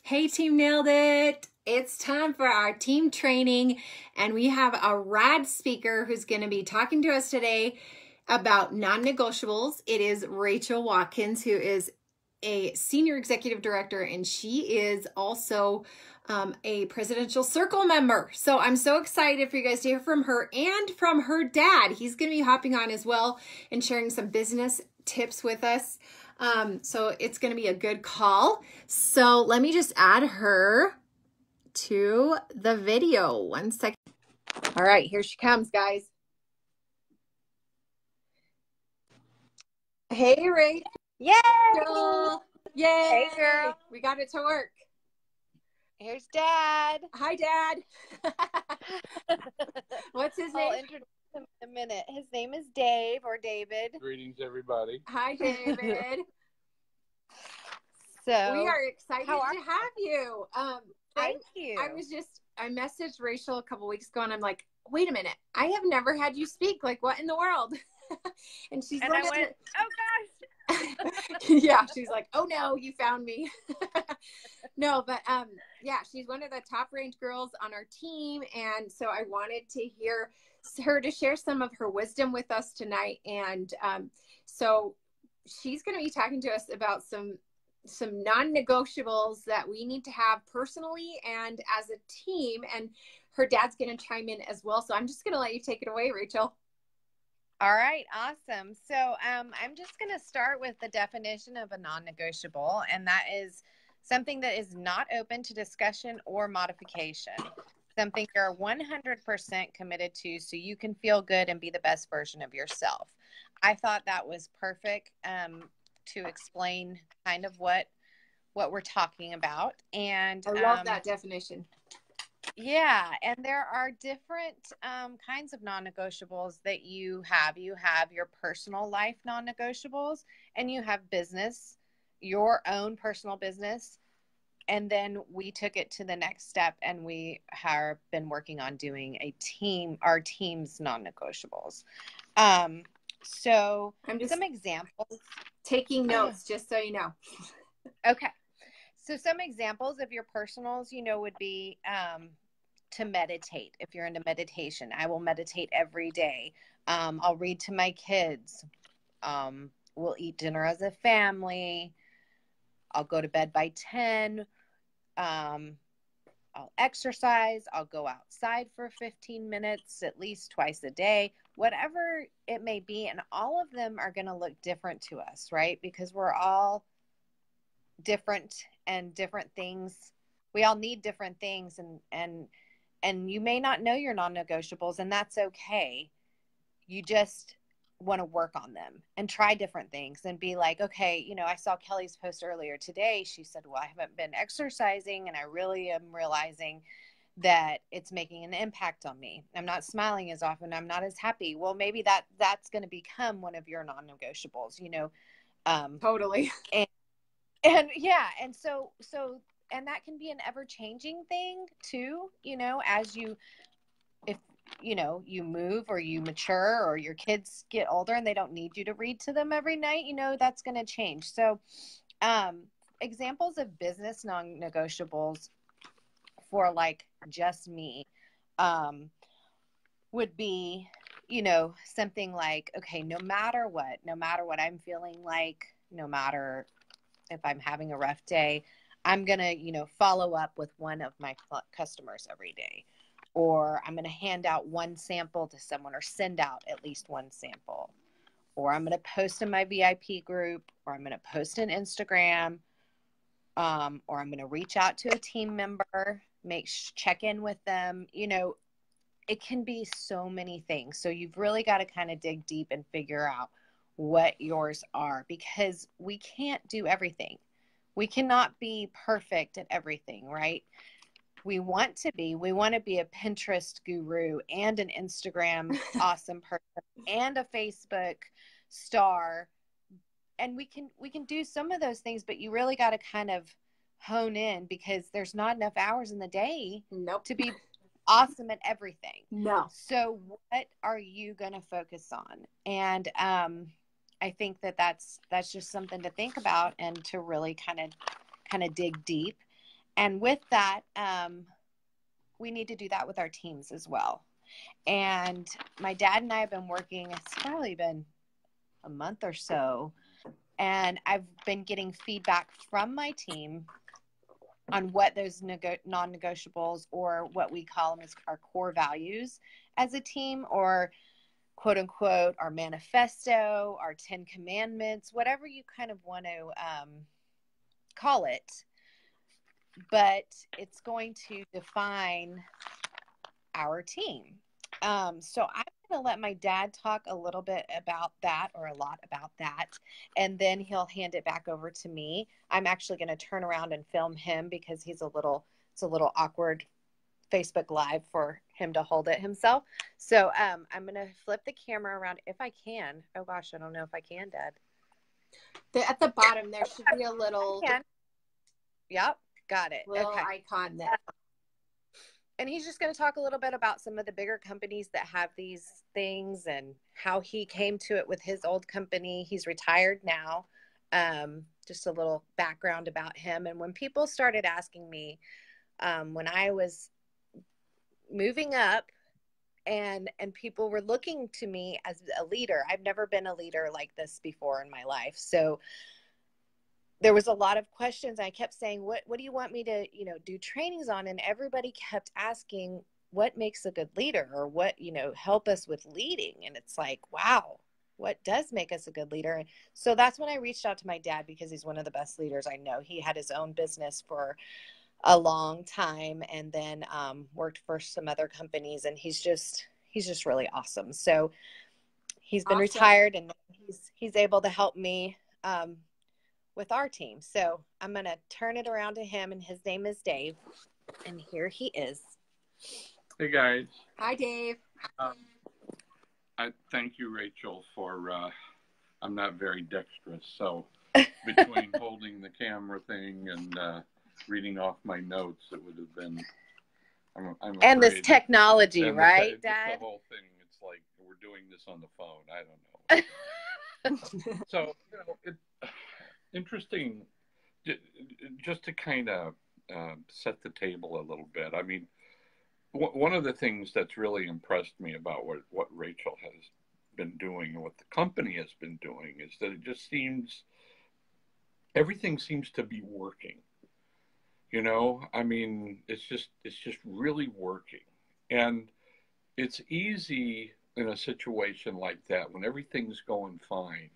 Hey team, nailed it. It's time for our team training, and we have a rad speaker who's going to be talking to us today about non-negotiables. It is Rachel Watkins, who is a senior executive director, and she is also a presidential circle member. So I'm so excited for you guys to hear from her and from her dad. He's going to be hopping on as well and sharing some business tips with us. So it's going to be a good call. So let me just add her to the video. 1 second. All right, here she comes, guys. Hey, Ray. Yay! Yay! Hey, girl. We got it to work. Here's Dad. Hi, Dad. What's his name? I'll introduce him in a minute. His name is Dave or David. Greetings, everybody. Hi, David. So we are excited to have you. Thank you. I messaged Rachel a couple weeks ago, and I'm like, wait a minute, I have never had you speak. Like, what in the world? And I went, oh gosh. Yeah, she's like, oh no, you found me. No, but yeah, she's one of the top ranked girls on our team, and so I wanted to hear her to share some of her wisdom with us tonight. And so she's going to be talking to us about some non-negotiables that we need to have personally and as a team, and her dad's going to chime in as well. So I'm just going to let you take it away, Rachel. All right, awesome. So I'm just going to start with the definition of a non-negotiable, and that is something that is not open to discussion or modification, something you're 100% committed to so you can feel good and be the best version of yourself. I thought that was perfect to explain kind of what we're talking about. And I love that definition. Yeah, and there are different kinds of non-negotiables that you have. You have your personal life non-negotiables, and you have business, your own personal business. And then we took it to the next step, and we have been working on doing our team's non-negotiables. So I'm just some examples. Taking notes, just so you know. Okay. So some examples of your personals, would be to meditate. If you're into meditation, I will meditate every day. I'll read to my kids. We'll eat dinner as a family. I'll go to bed by 10. I'll exercise. I'll go outside for 15 minutes, at least twice a day, whatever it may be. And all of them are going to look different to us, right? Because we're all different, and different things. We all need different things, and you may not know your non-negotiables, and that's okay. You just want to work on them and try different things and be like, okay, I saw Kelly's post earlier today. She said, well, I haven't been exercising, and I really am realizing that it's making an impact on me. I'm not smiling as often. I'm not as happy. Well, maybe that's going to become one of your non-negotiables, Totally. And yeah, and so that can be an ever-changing thing too, as if you move or you mature or your kids get older and they don't need you to read to them every night, that's going to change. So examples of business non-negotiables for like just me would be, something like, okay, no matter what I'm feeling like, no matter if I'm having a rough day, I'm going to, follow up with one of my customers every day, or I'm going to hand out one sample to someone, or send out at least one sample, or I'm going to post in my VIP group, or I'm going to post in Instagram, or I'm going to reach out to a team member, check in with them. It can be so many things. So you've really got to kind of dig deep and figure out what yours are, because we can't do everything. We cannot be perfect at everything, right? We want to be a Pinterest guru and an Instagram awesome person and a Facebook star. And we can do some of those things, but you really got to kind of hone in, because there's not enough hours in the day to be awesome at everything. No. So what are you going to focus on? And I think that's just something to think about and to really kind of dig deep. And with that, we need to do that with our teams as well. And my dad and I have been working, it's probably been a month or so, and I've been getting feedback from my team on what those non-negotiables, or what we call them as our core values as a team, or quote unquote our manifesto, our 10 commandments, whatever you kind of want to call it. But it's going to define our team. So I'm going to let my dad talk a little bit about that, or a lot about that, and then he'll hand it back over to me. I'm actually going to turn around and film him because it's a little awkward Facebook Live for him to hold it himself. So I'm going to flip the camera around if I can. Oh gosh, I don't know if I can, Dad. At the bottom, there should be a little. Yep, got it. Little okay. icon there. And he's just going to talk a little bit about some of the bigger companies that have these things and how he came to it with his old company. He's retired now. Just a little background about him. And when people started asking me, when I was moving up and people were looking to me as a leader, I've never been a leader like this before in my life. So there was a lot of questions. I kept saying, what do you want me to, do trainings on? And everybody kept asking, what makes a good leader, or what, help us with leading. And it's like, wow, what does make us a good leader? And so that's when I reached out to my dad, because he's one of the best leaders I know. He had his own business for a long time, and then worked for some other companies, and he's just really awesome. So he's been retired, and he's able to help me with our team. So I'm going to turn it around to him, and his name is Dave, and here he is. Hey guys. Hi, Dave. I thank you, Rachel, for I'm not very dexterous, so between holding the camera thing and reading off my notes, it would have been I'm and this technology, right, Dad? The whole thing, it's like we're doing this on the phone. I don't know. So, interesting, just to kind of set the table a little bit. I mean, one of the things that's really impressed me about what Rachel has been doing and what the company has been doing is that it just everything seems to be working. I mean, it's just really working. And it's easy in a situation like that when everything's going fine.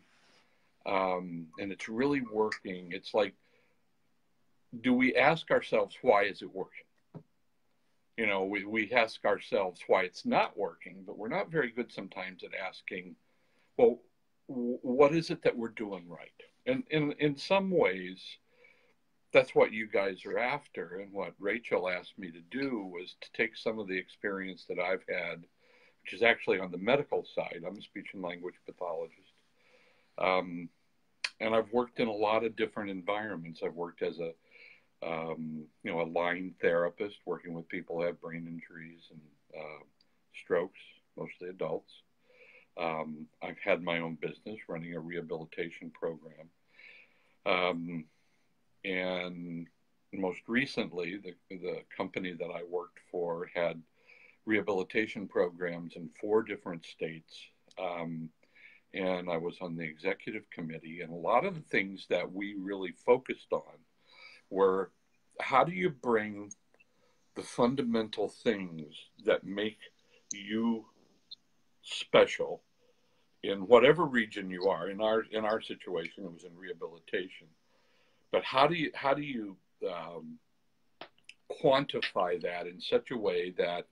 And it's really working. It's like, do we ask ourselves, why is it working? We ask ourselves why it's not working, but we're not very good sometimes at asking, well, what is it that we're doing right? And in some ways, that's what you guys are after. And what Rachel asked me to do was to take some of the experience that I've had, which is actually on the medical side. I'm a speech and language pathologist. And I've worked in a lot of different environments. I've worked as a line therapist, working with people who have brain injuries and strokes, mostly adults. I've had my own business running a rehabilitation program. And most recently, the company that I worked for had rehabilitation programs in 4 different states. And I was on the executive committee, and a lot of the things that we really focused on were, how do you bring the fundamental things that make you special in whatever region you are. In our situation, it was in rehabilitation. But how do you quantify that in such a way that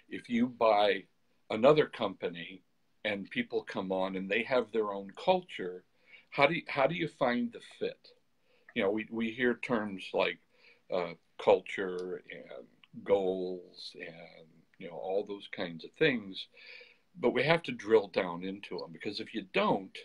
if you buy another company and people come on and they have their own culture, how do you find the fit? We hear terms like culture and goals and all those kinds of things, but we have to drill down into them, because if you don't,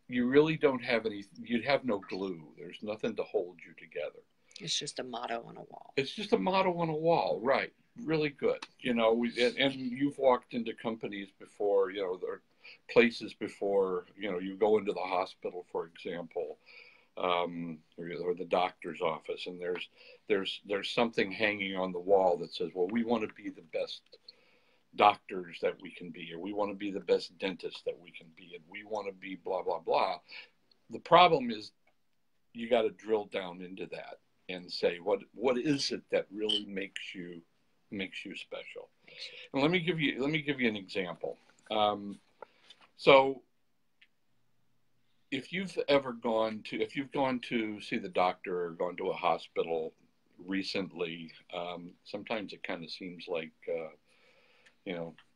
you really don't have any. You'd have no glue. There's nothing to hold you together. It's just a motto on a wall. It's just a motto on a wall, right? Really good. And you've walked into companies before. There are places before. You go into the hospital, for example. or the doctor's office, and there's something hanging on the wall that says, well, we want to be the best doctors that we can be, or we want to be the best dentist that we can be, and we want to be blah blah blah. The problem is you got to drill down into that and say what is it that really makes you special. And let me give you an example. So if you've gone to see the doctor or gone to a hospital recently, sometimes it kind of seems like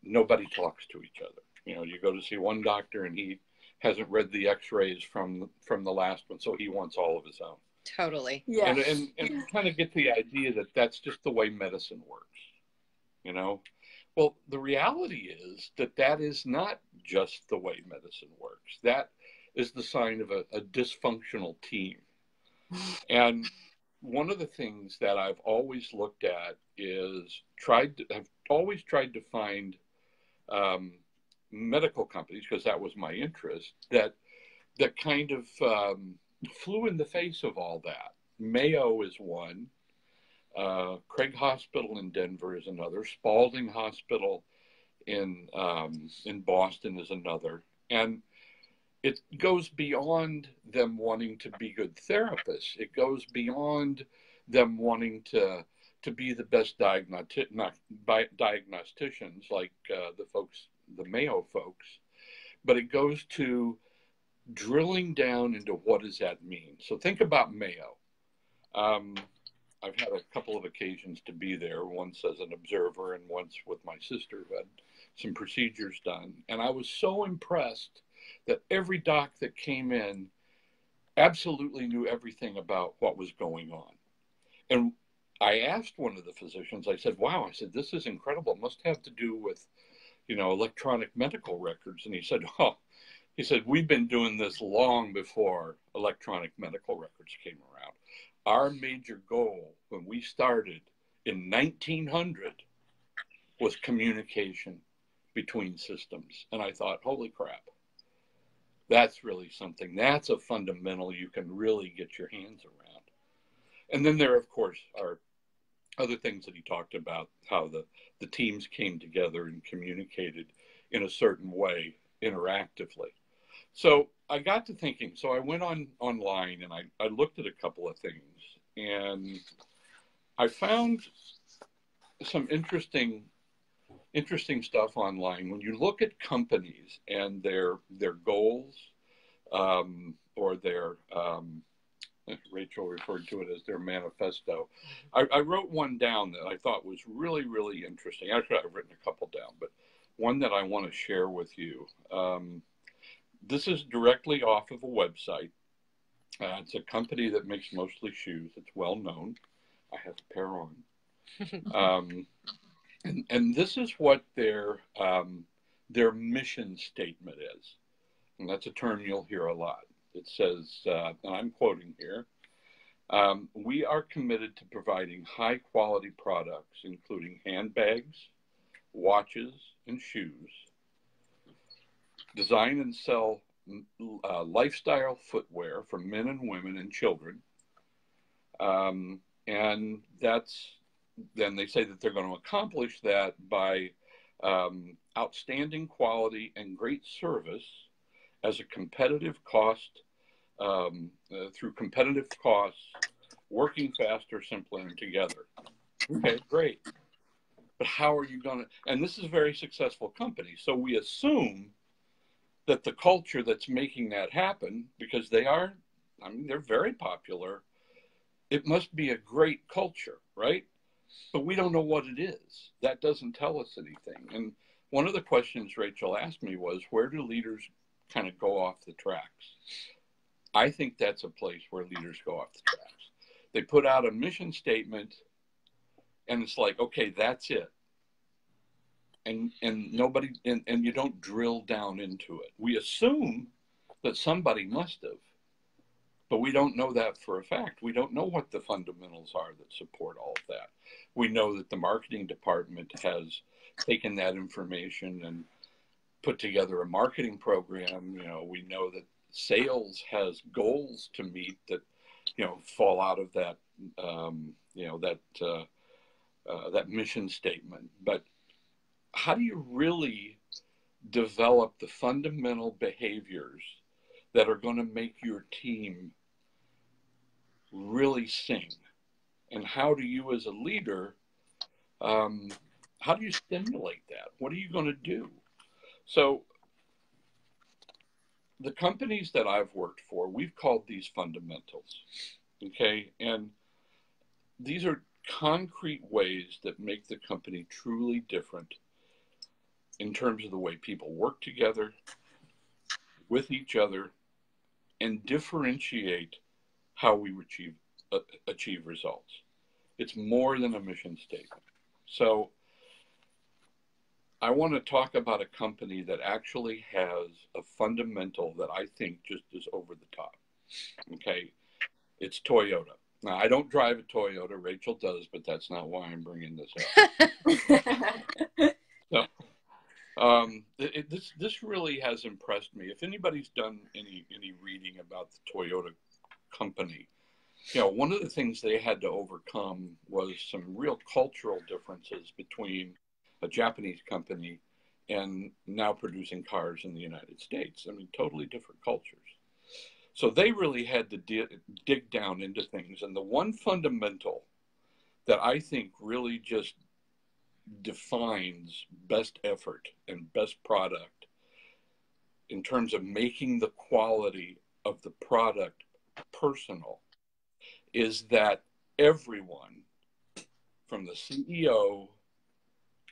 nobody talks to each other. You go to see one doctor and he hasn't read the x-rays from the last one, so he wants all of his own. Totally. Yeah. And you kind of get the idea that that's just the way medicine works. Well, the reality is that is not just the way medicine works. That is the sign of a dysfunctional team. And one of the things that I've always looked at is I've always tried to find medical companies, because that was my interest, that kind of flew in the face of all that. Mayo is one. Craig Hospital in Denver is another. Spalding Hospital in Boston is another. And it goes beyond them wanting to be good therapists. It goes beyond them wanting to be the best diagnosticians, like the Mayo folks. But it goes to drilling down into what does that mean. So think about Mayo. I've had a couple of occasions to be there, once as an observer and once with my sister who had some procedures done. And I was so impressed that every doc that came in absolutely knew everything about what was going on. And I asked one of the physicians, I said, wow, this is incredible. It must have to do with, electronic medical records. And he said, we've been doing this long before electronic medical records came around. Our major goal when we started in 1900 was communication between systems. And I thought, holy crap, that's really something. That's a fundamental you can really get your hands around. And then there, of course, are other things that he talked about, how the teams came together and communicated in a certain way interactively. So I got to thinking, so I went online and I looked at a couple of things, and I found some interesting stuff online. When you look at companies and their goals, or their, Rachel referred to it as their manifesto. I wrote one down that I thought was really, really interesting. Actually, I've written a couple down, but one that I want to share with you. This is directly off of a website. It's a company that makes mostly shoes. It's well known. I have a pair on. And this is what their mission statement is. And that's a term you'll hear a lot. It says, and I'm quoting here, we are committed to providing high quality products, including handbags, watches, and shoes, design and sell lifestyle footwear for men and women and children. And then they say that they're going to accomplish that by outstanding quality and great service as a competitive cost, through competitive costs, working faster, simpler, and together. Okay, great. But how are you going to, and this is a very successful company, so we assume that the culture that's making that happen, because they're very popular, it must be a great culture, right? But we don't know what it is. That doesn't tell us anything. And one of the questions Rachel asked me was, where do leaders kind of go off the tracks? I think that's a place where leaders go off the tracks. They put out a mission statement and it's like, okay, that's it. And nobody, and you don't drill down into it. We assume that somebody must have, but we don't know that for a fact. We don't know what the fundamentals are that support all of that. We know that the marketing department has taken that information and put together a marketing program. We know that sales has goals to meet that, fall out of that, that mission statement. But how do you really develop the fundamental behaviors that are going to make your team really sing? And how do you, as a leader, how do you stimulate that? What are you going to do? So the companies that I've worked for, we've called these fundamentals, okay? And these are concrete ways that make the company truly different in terms of the way people work together with each other and differentiate how we achieve results. It's more than a mission statement. So I want to talk about a company that actually has a fundamental that I think just is over the top. Okay. It's Toyota. Now, I don't drive a Toyota. Rachel does, but that's not why I'm bringing this up. So, this really has impressed me. If anybody's done any reading about the Toyota company, one of the things they had to overcome was some real cultural differences between a Japanese company and now producing cars in the United States. I mean, totally different cultures. So they really had to dig down into things. And the one fundamental that I think really just defines best effort and best product in terms of making the quality of the product personal is that everyone, from the CEO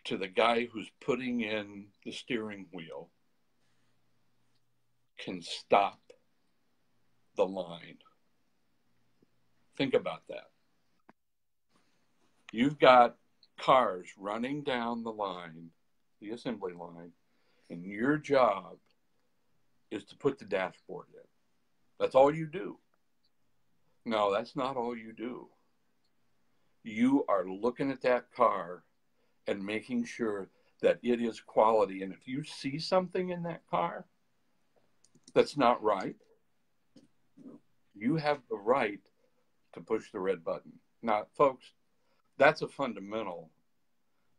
to the guy who's putting in the steering wheel, can stop the line. Think about that. You've got cars running down the line, the assembly line, and your job is to put the dashboard in. That's all you do. No, that's not all you do. You are looking at that car and making sure that it is quality. And if you see something in that car that's not right, you have the right to push the red button. Now, folks, that's a fundamental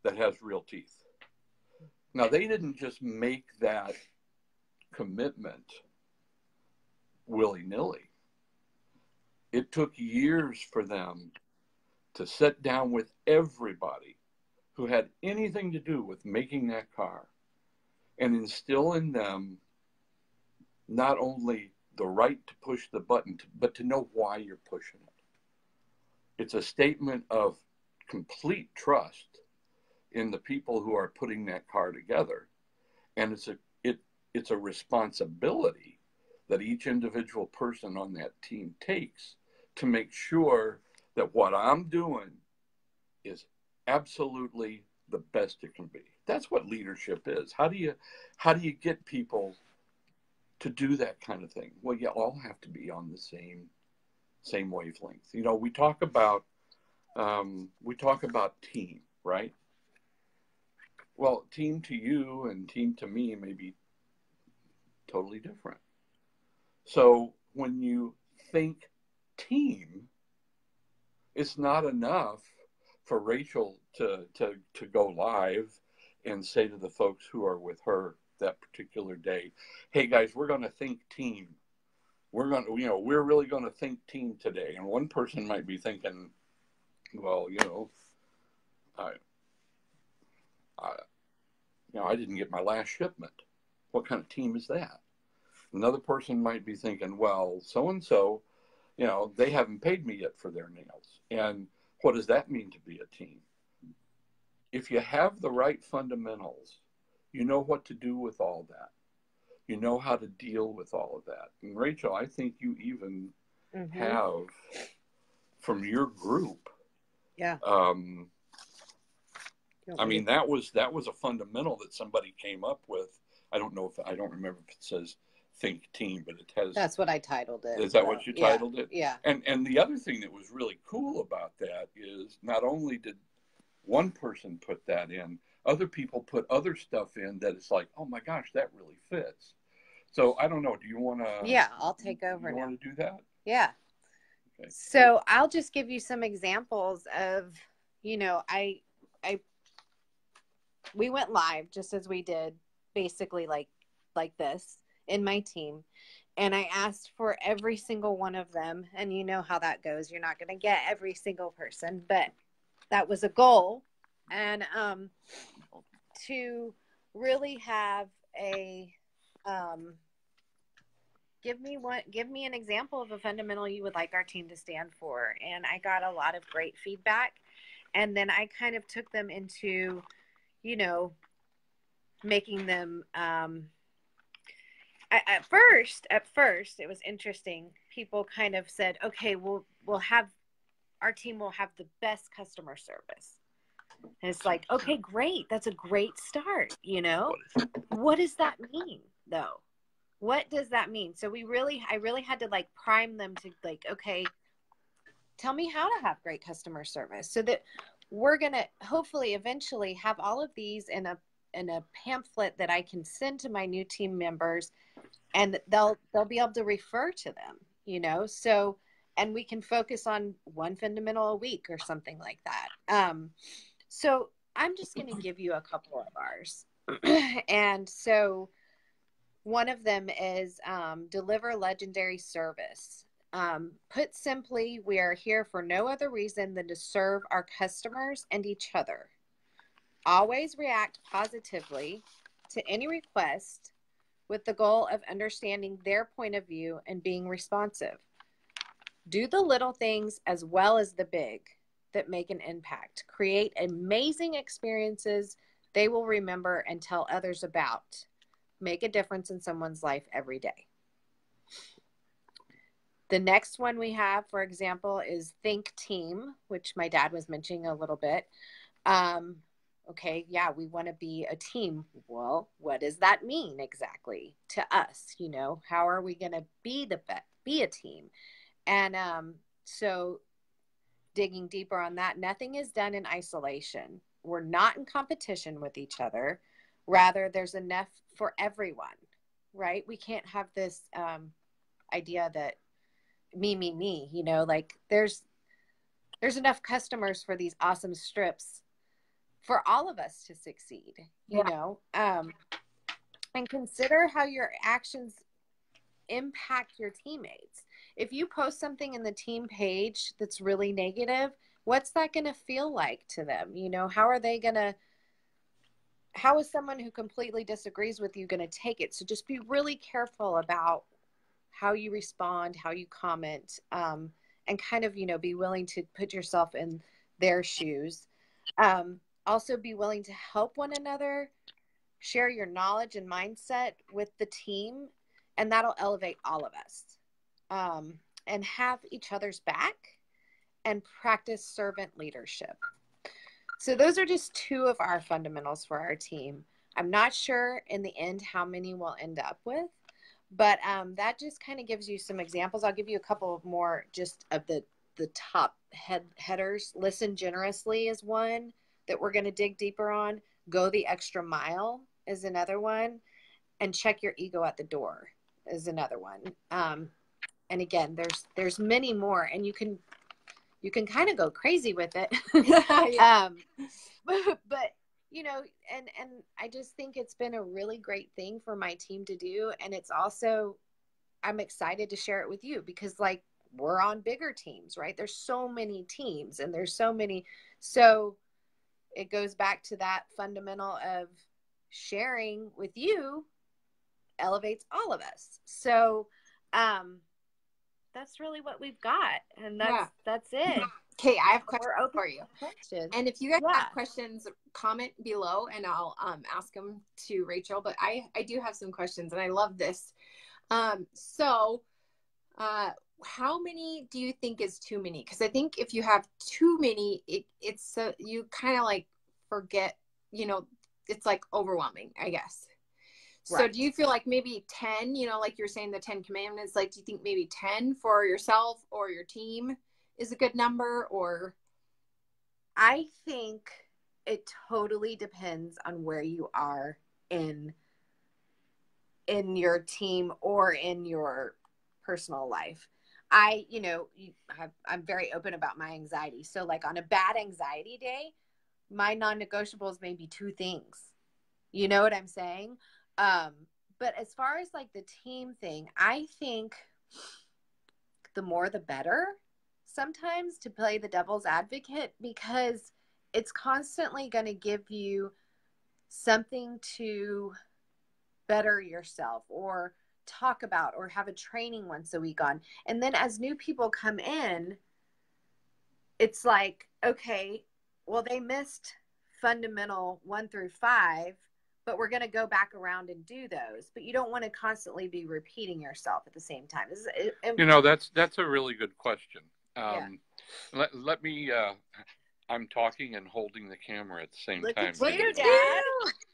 that has real teeth. Now, they didn't just make that commitment willy-nilly. It took years for them to sit down with everybody who had anything to do with making that car and instill in them not only the right to push the button, but to know why you're pushing it. It's a statement of complete trust in the people who are putting that car together. And it's a responsibility that each individual person on that team takes to make sure that what I'm doing is absolutely the best it can be. That's what leadership is. How do you get people to do that kind of thing? Well, you all have to be on the same wavelength. We talk about team, right? Well, team to you and team to me may be totally different. So when you think team, it's not enough for Rachel to go live and say to the folks who are with her that particular day, hey guys, we're going to think team. We're really going to think team today. And one person might be thinking, well, I didn't get my last shipment. What kind of team is that? Another person might be thinking, well, so-and-so, they haven't paid me yet for their nails. And what does that mean to be a team? If you have the right fundamentals, you know what to do with all that. You know how to deal with all of that. And Rachel, I think you even have from your group. Yeah. I mean, that was a fundamental that somebody came up with. I don't remember if it says think team, but it has. That's what I titled it. Is that what you titled it? Yeah. And the other thing that was really cool about that is not only did one person put that in, other people put other stuff in that it's like, oh my gosh, that really fits. So I don't know. Do you want to? Yeah, I'll take over You now. want to do that? Yeah. Okay. So I'll just give you some examples of, you know, we went live just as we did, basically like this in my team. And I asked for every single one of them. And you know how that goes. You're not going to get every single person, but that was a goal. And to really have a, give me an example of a fundamental you would like our team to stand for. And I got a lot of great feedback. And then I kind of took them into, you know, making them, at first, it was interesting. People kind of said, okay, our team will have the best customer service. And it's like, okay, great. That's a great start. You know, what does that mean though? What does that mean? So I really had to like prime them to like, okay, tell me how to have great customer service so that we're going to hopefully eventually have all of these in a pamphlet that I can send to my new team members, and they'll be able to refer to them, you know? So, and we can focus on one fundamental a week or something like that. So I'm just going to give you a couple of ours. And so one of them is deliver legendary service. Put simply, we are here for no other reason than to serve our customers and each other. Always react positively to any request with the goal of understanding their point of view and being responsive. Do the little things as well as the big that make an impact. Create amazing experiences they will remember and tell others about. Make a difference in someone's life every day. The next one we have, for example, is think team, which my dad was mentioning a little bit. Okay, yeah, we want to be a team. Well, what does that mean exactly to us? You know, how are we going to be a team? And so digging deeper on that, nothing is done in isolation. We're not in competition with each other. Rather, there's enough for everyone, right? We can't have this idea that me, you know, like there's enough customers for these awesome strips for all of us to succeed, you know, and consider how your actions impact your teammates. If you post something in the team page that's really negative, what's that going to feel like to them? You know, how is someone who completely disagrees with you going to take it? So just be really careful about how you respond, how you comment, and kind of, you know, be willing to put yourself in their shoes. Also be willing to help one another, share your knowledge and mindset with the team, and that'll elevate all of us. And have each other's back and practice servant leadership. So those are just two of our fundamentals for our team. I'm not sure in the end how many we'll end up with, but that just kind of gives you some examples. I'll give you a couple of more just of the top headers. Listen generously is one that we're going to dig deeper on. Go the extra mile is another one. And check your ego at the door is another one. And again, there's many more, and you can kind of go crazy with it. But you know, and I just think it's been a really great thing for my team to do. And it's also, I'm excited to share it with you because like we're on bigger teams, right? There's so many teams and there's so many. So it goes back to that fundamental of sharing with you elevates all of us. So, that's really what we've got. And that's it. Okay, I have questions for you. Questions. And if you guys have questions, comment below and I'll ask them to Rachel. But I do have some questions and I love this. So how many do you think is too many? Because I think if you have too many, it's you kind of like forget, you know, it's like overwhelming, I guess. So do you feel like maybe 10, you know, like you're saying the 10 commandments, like, do you think maybe 10 for yourself or your team is a good number? Or I think it totally depends on where you are in in your team or in your personal life. I'm very open about my anxiety. So like on a bad anxiety day, my non-negotiables may be two things. You know what I'm saying? But as far as like the team thing, I think the more the better sometimes, to play the devil's advocate, because it's constantly going to give you something to better yourself or talk about or have a training once a week on. And then as new people come in, it's like, okay, well, they missed fundamental 1 through 5, but we're going to go back around and do those. But you don't want to constantly be repeating yourself at the same time. That's a really good question. Yeah. Let me, I'm talking and holding the camera at the same time. Look at you, Dad.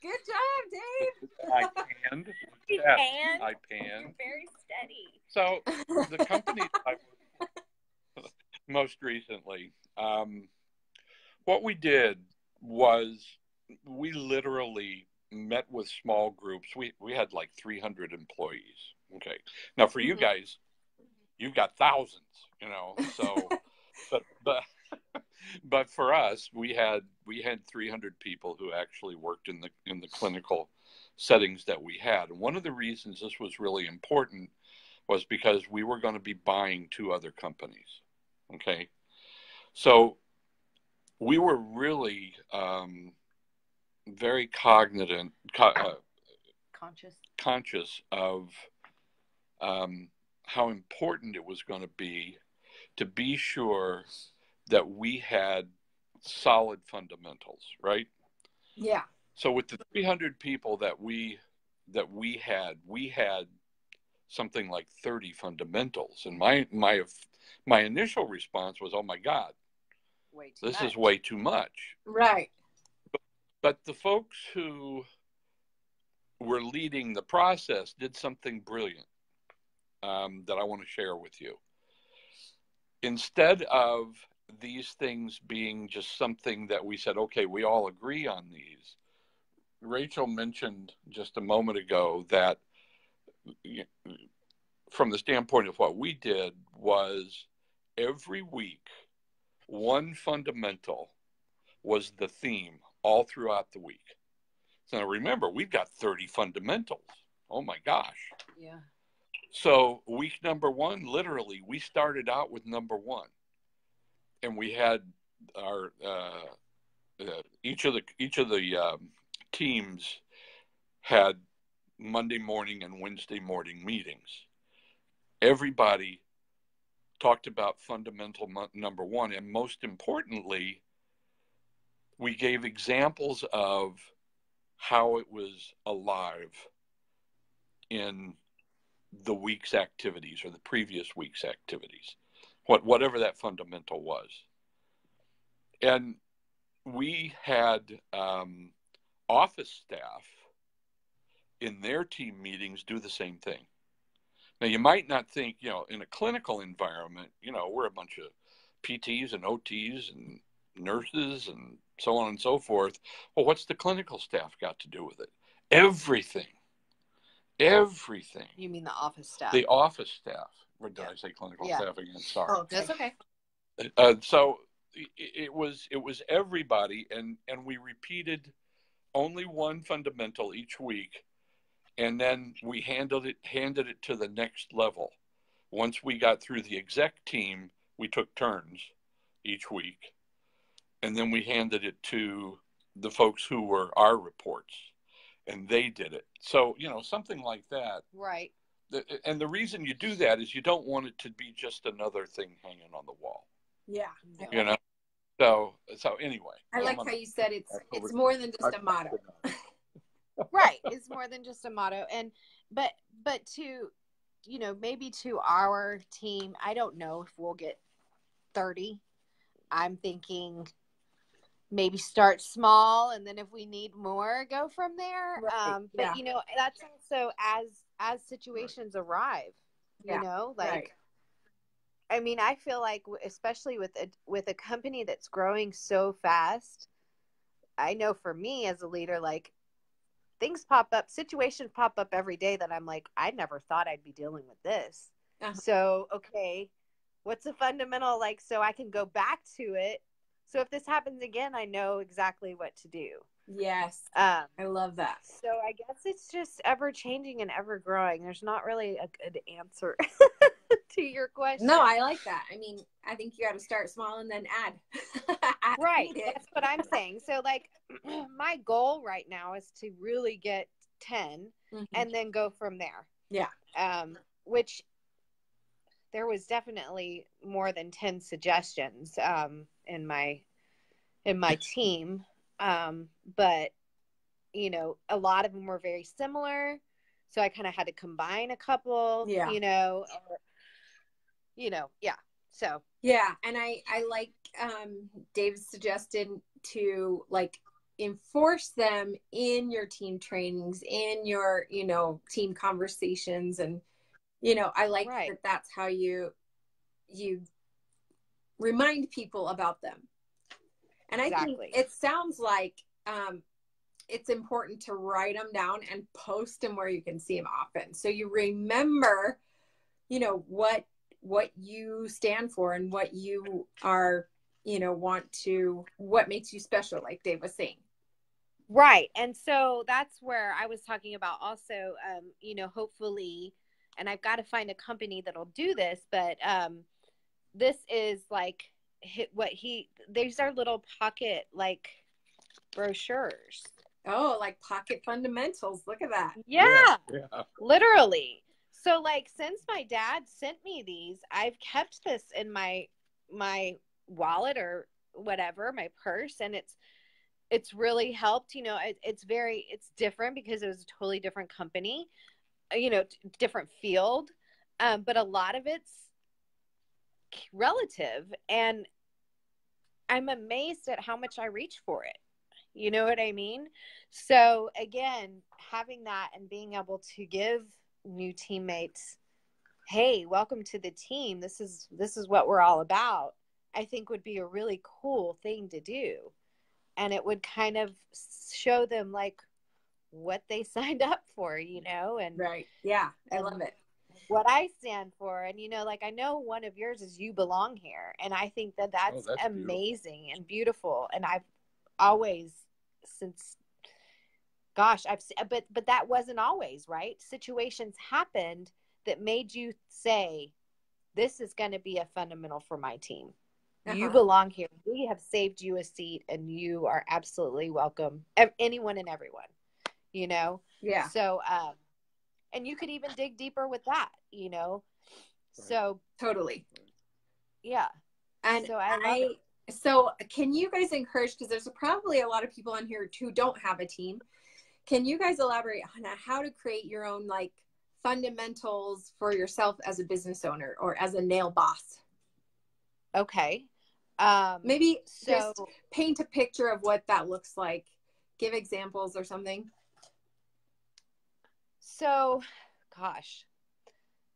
Good job, Dave. I panned. He Yes, panned. I panned. You're very steady. So the company I worked for most recently, what we did was we literally met with small groups. We had like 300 employees. Okay. Now for you guys, you've got thousands, so, but for us, we had 300 people who actually worked in the clinical settings that we had. And one of the reasons this was really important was because we were going to be buying 2 other companies. Okay. So we were really very conscious of how important it was going to be sure that we had solid fundamentals, right? Yeah. So with the 300 people that we had something like 30 fundamentals, and my initial response was, "Oh my God, this is way too much." Right. But the folks who were leading the process did something brilliant that I want to share with you. Instead of these things being just something that we said, okay, we all agree on these, Rachel mentioned just a moment ago that from the standpoint of what we did was every week, one fundamental was the theme all throughout the week. So now remember, we've got 30 fundamentals. Oh my gosh. Yeah. So week number 1, literally, we started out with number 1, and we had our each of the teams had Monday morning and Wednesday morning meetings. Everybody talked about fundamental number 1, and most importantly, we gave examples of how it was alive in the week's activities or the previous week's activities, whatever that fundamental was. And we had office staff in their team meetings do the same thing. Now, you might not think, in a clinical environment, we're a bunch of PTs and OTs and nurses and so on and so forth. Well, what's the clinical staff got to do with it? Everything. You mean the office staff? The office staff. Or did I say clinical staff again? Sorry. Oh, that's okay. So it was everybody, and we repeated only one fundamental each week, and then we handed it to the next level. Once we got through the exec team, we took turns each week, and then we handed it to the folks who were our reports, and they did it. So, something like that. Right. And the reason you do that is you don't want it to be just another thing hanging on the wall. Yeah. So anyway. I like how you said it's more than just a motto. Right. It's more than just a motto. But to, maybe to our team, I don't know if we'll get 30. I'm thinking maybe start small, and then if we need more, go from there. Right. But that's also as situations arrive, Right. I mean, I feel like especially with a company that's growing so fast, I know for me as a leader, like things pop up, situations pop up every day that I'm like, I never thought I'd be dealing with this. So, okay, what's a fundamental, like, so I can go back to it. So if this happens again, I know exactly what to do. Yes. I love that. So I guess it's just ever changing and ever growing. There's not really a good answer to your question. No, I like that. I mean, I think you got to start small and then add. Right. That's what I'm saying. So like my goal right now is to really get 10 and then go from there. Yeah. Which there was definitely more than 10 suggestions in my team. But you know, a lot of them were very similar. So I kind of had to combine a couple, yeah. Yeah. So, yeah. And I like, Dave suggested to like enforce them in your team trainings, in your, team conversations. And, I like that that's how you remind people about them. And I think it sounds like, it's important to write them down and post them where you can see them often. So you remember, what you stand for and what you are, what makes you special, like Dave was saying. Right. And so that's where I was talking about also, hopefully, and I've got to find a company that'll do this, but this is like these are little pocket, like brochures. Oh, like pocket fundamentals. Look at that. Yeah. Literally. So like, since my dad sent me these, I've kept this in my wallet or whatever, my purse. And it's really helped, it's different because it was a totally different company, different field. But a lot of it's relative, and I'm amazed at how much I reach for it. You know what I mean? So again, having that and being able to give new teammates, hey, welcome to the team. This is what we're all about. I think would be a really cool thing to do. And it would kind of show them like what they signed up for, and right. Yeah. I love it. What I stand for. And, like, I know one of yours is you belong here. And I think that's amazing and beautiful. And I've always, since, gosh, but that wasn't always, right? Situations happened that made you say, this is going to be a fundamental for my team. You belong here. We have saved you a seat, and you are absolutely welcome. Anyone and everyone, Yeah. So, and you could even dig deeper with that, So totally. Yeah. And so I love it. So can you guys encourage, because there's probably a lot of people on here who don't have a team. Can you guys elaborate on how to create your own like fundamentals for yourself as a business owner or as a nail boss? Okay. Maybe just paint a picture of what that looks like. Give examples or something. So, gosh,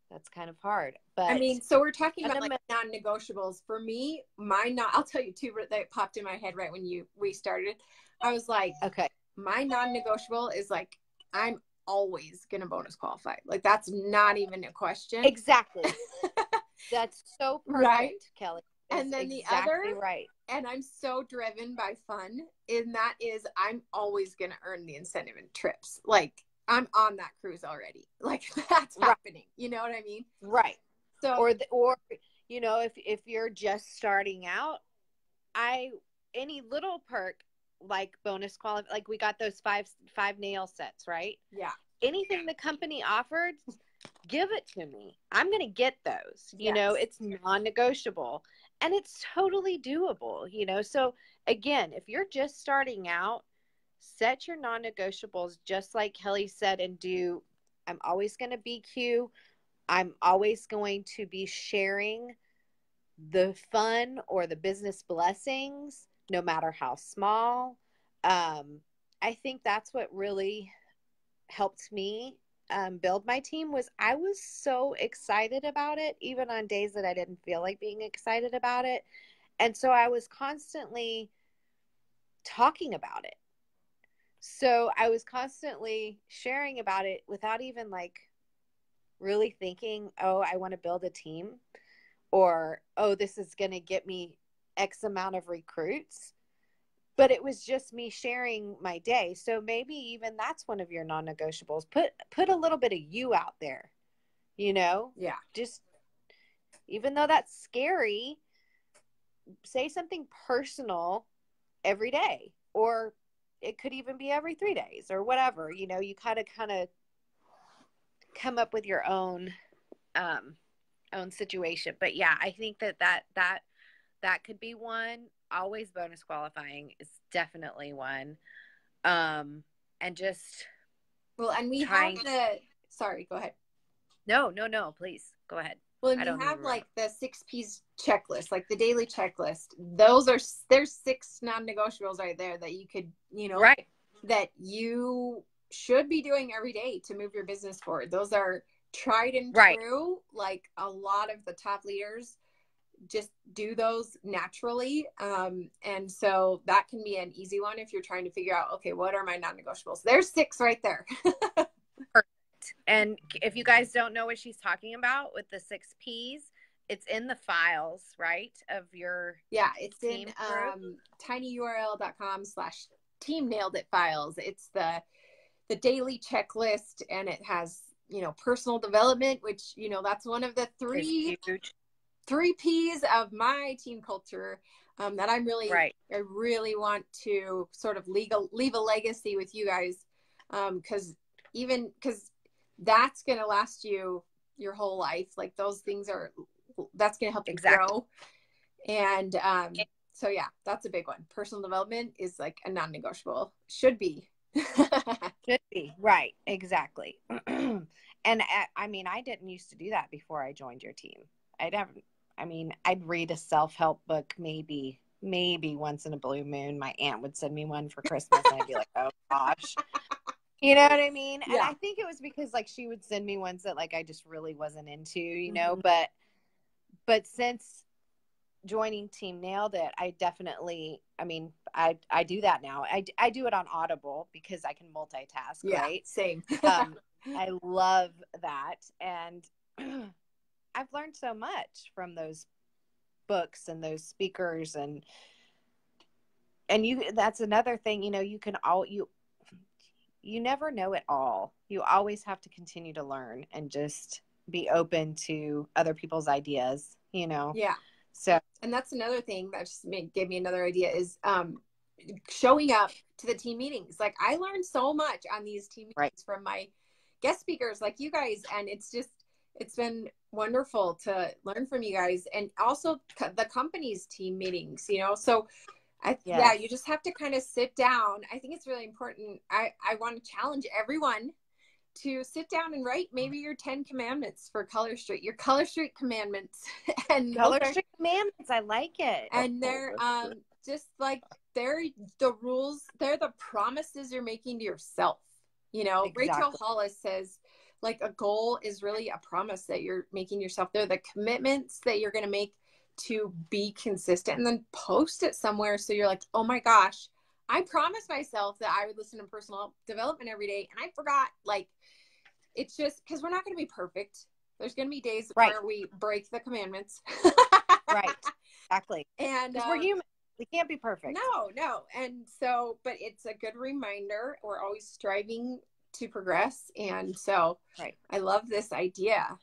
that's kind of hard. But I mean, so we're talking about like non-negotiables. For me, I'll tell you two that popped in my head right when we started. I was like, okay, my non-negotiable is like, I'm always going to bonus qualify. Like, that's not even a question. Exactly. That's so perfect, right? Kelly. And then the other, right. And I'm so driven by fun, and that is I'm always going to earn the incentive in trips. Like, I'm on that cruise already. Like, that's happening. You know what I mean? Right. So, or if you're just starting out, any little perk, like bonus qualify, like we got those five nail sets, right? Yeah. Anything the company offered, give it to me. I'm going to get those. Yes. It's non-negotiable, and it's totally doable, So again, if you're just starting out, set your non-negotiables, just like Kelli said, and I'm always going to BQ. I'm always going to be sharing the fun or the business blessings, no matter how small. I think that's what really helped me build my team. Was I was so excited about it, even on days that I didn't feel like being excited about it. And so I was constantly talking about it. So I was constantly sharing about it without even like really thinking, oh, I want to build a team, or, oh, this is going to get me X amount of recruits. But it was just me sharing my day. So maybe even that's one of your non-negotiables. Put a little bit of you out there, you know? Yeah. Just, even though that's scary, say something personal every day, or it could even be every 3 days or whatever. You know, you kind of come up with your own situation. But yeah, I think that could be one. Always bonus qualifying is definitely one. And just Well, and we have sorry, go ahead. No, please go ahead. Well, and you have like the 6 P's checklist, like the daily checklist. There's 6 non-negotiables right there that you could, right, that you should be doing every day to move your business forward. Those are tried and true. Like a lot of the top leaders just do those naturally. And so that can be an easy one if you're trying to figure out, okay, what are my non-negotiables? There's 6 right there. Perfect. And if you guys don't know what she's talking about with the 6 P's, it's in the files, right? Of your it's in tinyurl.com/team nailed it files. It's the daily checklist, and it has, personal development, which, that's one of the 3 P's of my team culture, that I'm really, I really want to sort of leave a legacy with you guys. Cause that's going to last you your whole life. Like those things that's going to help you grow. And, so yeah, that's a big one. Personal development is like a non-negotiable. Should be. Should be. Right. Exactly. And I mean, I didn't used to do that before I joined your team. I'd read a self-help book maybe once in a blue moon. My aunt would send me one for Christmas and I'd be like, oh gosh. You know what I mean? Yeah. And I think it was because like she would send me ones that like I just really wasn't into, but since joining Team Nailed It, I definitely, I do that now. I do it on Audible because I can multitask, right? Same. I love that. And I've learned so much from those books and those speakers, and that's another thing, you never know it all. You always have to continue to learn and just be open to other people's ideas, Yeah. So, and that's another thing that just gave me another idea is, showing up to the team meetings. Like I learned so much on these team meetings from my guest speakers like you guys. And it's been wonderful to learn from you guys, and also the company's team meetings, so you just have to kind of sit down. I think it's really important. I want to challenge everyone to sit down and write maybe your 10 commandments for Color Street, your Color Street commandments. And Color Street commandments, I like it. And they're just like they're the rules, they're the promises you're making to yourself. Exactly. Rachel Hollis says like a goal is really a promise that you're making yourself. They're the commitments that you're going to make to be consistent, and then post it somewhere so you're like, oh my gosh, I promised myself that I would listen to personal development every day, and I forgot. Like, it's just because we're not going to be perfect. There's going to be days where we break the commandments. Right. Exactly. And we're human. We can't be perfect. No. And so, but it's a good reminder. We're always striving to progress. And so I love this idea.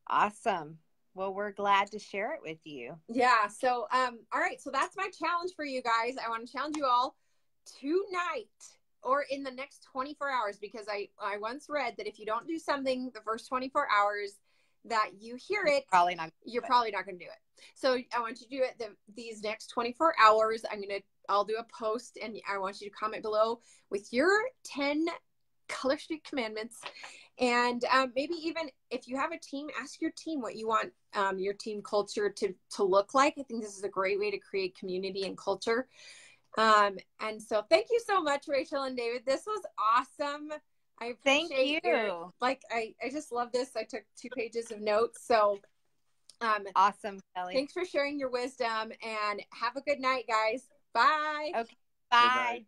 Awesome. Well, we're glad to share it with you. Yeah. So, all right. So that's my challenge for you guys. I want to challenge you all tonight or in the next 24 hours, because I once read that if you don't do something the first 24 hours that you hear it, you're probably not going to do it. So I want you to do it these next 24 hours. I'll do a post, and I want you to comment below with your 10 Color Street commandments. And maybe even if you have a team, ask your team what you want your team culture to look like. I think this is a great way to create community and culture. And so thank you so much, Rachel and David. This was awesome. I appreciate you. I just love this. I took 2 pages of notes. So awesome, Kelli. Thanks for sharing your wisdom, and have a good night, guys. Bye. Okay. Bye.